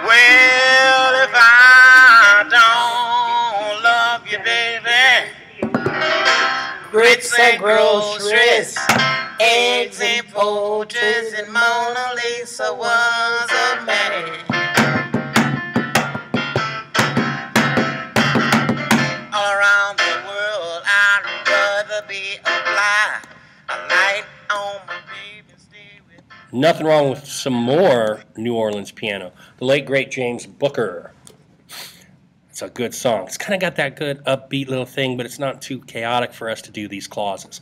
Well, if I don't love you, baby, grits and groceries, eggs and poultries, and Mona Lisa was a man. All around the world, I'd rather be a fly, a light on my baby, stay with me. Nothing wrong with some more New Orleans piano. The late, great James Booker. It's a good song. It's kind of got that good upbeat little thing, but it's not too chaotic for us to do these clauses.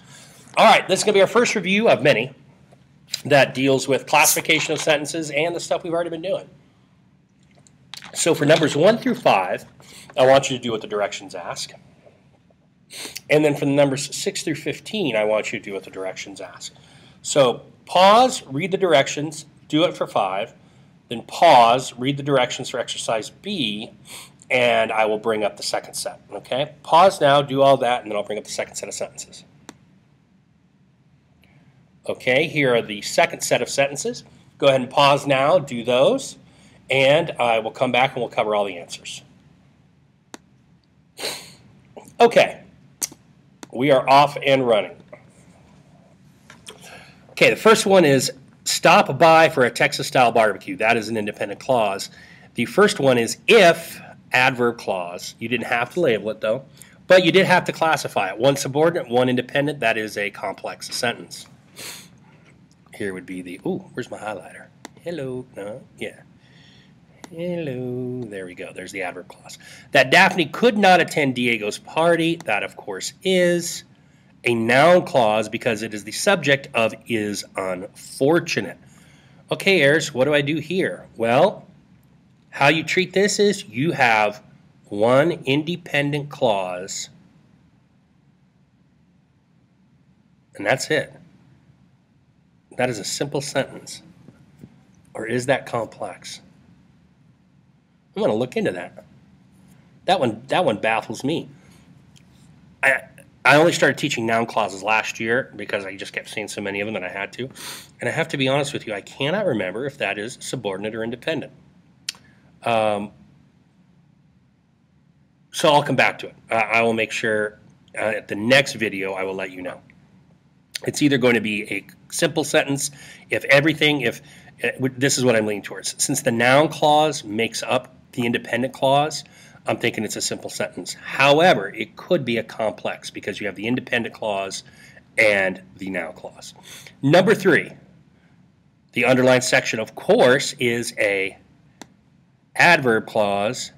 All right, this is going to be our first review of many that deals with classification of sentences and the stuff we've already been doing. So for numbers 1 through 5, I want you to do what the directions ask. And then for the numbers 6 through 15, I want you to do what the directions ask. So pause, read the directions, do it for 5. Then pause, read the directions for exercise B, and I will bring up the second set. Okay? Pause now, do all that, and then I'll bring up the second set of sentences. Okay, here are the second set of sentences. Go ahead and pause now, do those, and I will come back and we'll cover all the answers. Okay, we are off and running. Okay, the first one is stop by for a Texas-style barbecue. That is an independent clause. The first one is if adverb clause. You didn't have to label it, though, but you did have to classify it. One subordinate, one independent. That is a complex sentence. Here would be the, ooh, where's my highlighter? Hello, no, yeah. Hello, there we go. There's the adverb clause. That Daphne could not attend Diego's party. That, of course, is a noun clause because it is the subject of is unfortunate. Okay, heirs, what do I do here? Well, how you treat this is you have one independent clause, and that's it. That is a simple sentence. Or is that complex? I'm going to look into that. That one baffles me. I only started teaching noun clauses last year because I just kept seeing so many of them that I had to. And I have to be honest with you, I cannot remember if that is subordinate or independent. So I'll come back to it. I will make sure at the next video I will let you know. It's either going to be a simple sentence if this is what I'm leaning towards. Since the noun clause makes up the independent clause, I'm thinking it's a simple sentence. However, it could be a complex because you have the independent clause and the noun clause. Number 3, the underlined section, of course, is a adverb clause,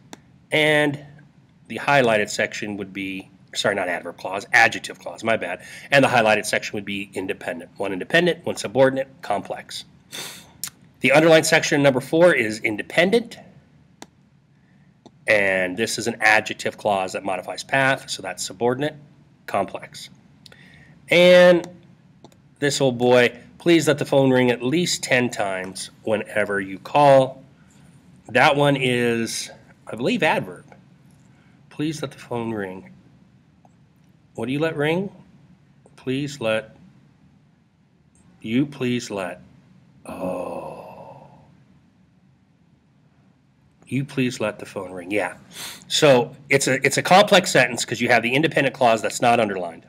and the highlighted section would be, sorry, not adverb clause, adjective clause, my bad. And the highlighted section would be independent. One independent, one subordinate, complex. The underlined section, number 4, is independent. And this is an adjective clause that modifies path, so that's subordinate, complex. And this old boy, please let the phone ring at least 10 times whenever you call. That one is, I believe, adverb. Please let the phone ring. What do you let ring? Please let. You please let. Oh. You please let the phone ring. Yeah. So it's a complex sentence because you have the independent clause that's not underlined.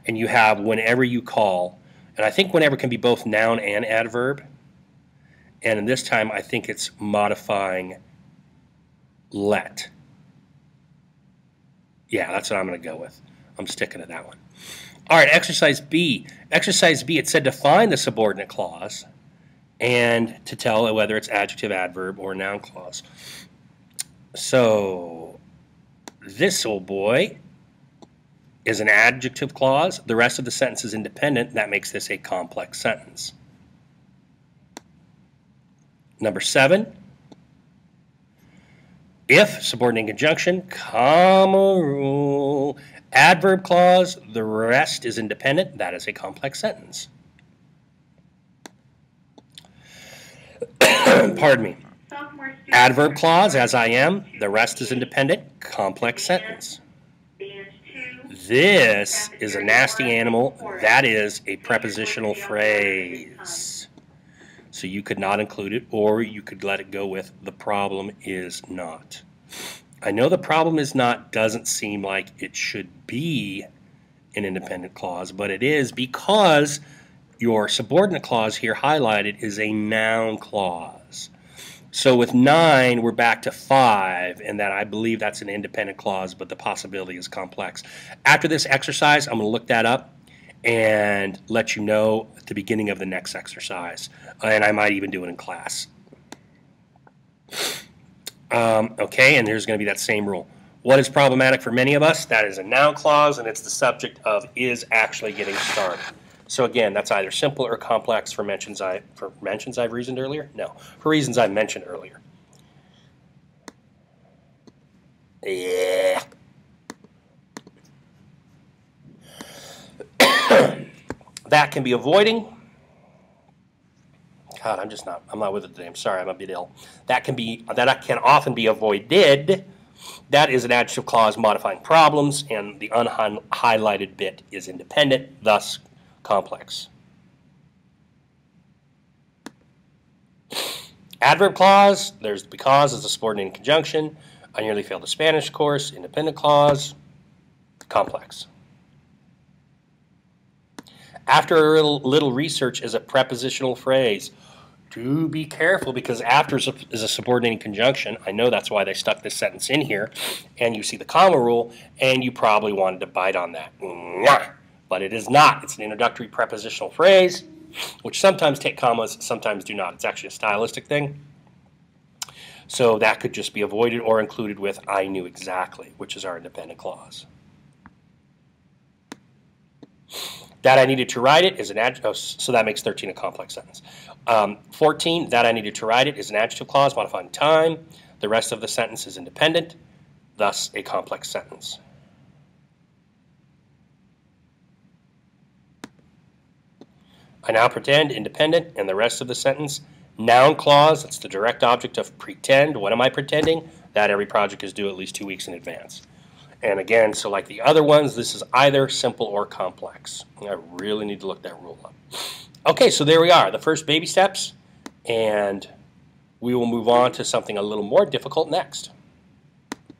And you have whenever you call. And I think whenever can be both noun and adverb. And in this time, I think it's modifying let. Yeah, that's what I'm going to go with. I'm sticking to that one. All right, exercise B. Exercise B, it said to find the subordinate clause and to tell whether it's adjective, adverb, or noun clause. So this old boy is an adjective clause. The rest of the sentence is independent. That makes this a complex sentence. Number 7. If, subordinate conjunction, comma rule, adverb clause, the rest is independent. That is a complex sentence. Pardon me. Adverb clause, as I am, the rest is independent, complex sentence. This is a nasty animal. That is a prepositional phrase. So you could not include it, or you could let it go with the problem is not. I know the problem is not doesn't seem like it should be an independent clause, but it is because your subordinate clause here highlighted is a noun clause. So with 9, we're back to 5, and that I believe that's an independent clause, but the possibility is complex. After this exercise, I'm going to look that up and let you know at the beginning of the next exercise. And I might even do it in class. Okay, and there's going to be that same rule. What is problematic for many of us? That is a noun clause, and it's the subject of is actually getting started. So again, that's either simple or complex for mentions I've reasoned earlier? No, for reasons I mentioned earlier. Yeah. That can be avoiding. God, I'm not with it today. I'm sorry, I'm a bit ill. That can often be avoided. That is an adjective clause modifying problems, and the unhighlighted bit is independent, thus complex. Adverb clause, there's the because as a subordinating conjunction. I nearly failed the Spanish course. Independent clause, complex. After a little research is a prepositional phrase. Do be careful, because after is a subordinating conjunction. I know that's why they stuck this sentence in here. And you see the comma rule, and you probably wanted to bite on that. But it is not. It's an introductory prepositional phrase, which sometimes take commas, sometimes do not. It's actually a stylistic thing. So that could just be avoided or included with I knew exactly, which is our independent clause. That I needed to write it is an adjective, so that makes 13 a complex sentence. 14, that I needed to write it is an adjective clause modifying time. The rest of the sentence is independent, thus a complex sentence. I now pretend, independent, and the rest of the sentence. Noun clause, that's the direct object of pretend. What am I pretending? That every project is due at least 2 weeks in advance. And again, so like the other ones, this is either simple or complex. I really need to look that rule up. Okay, so there we are, the first baby steps, and we will move on to something a little more difficult next.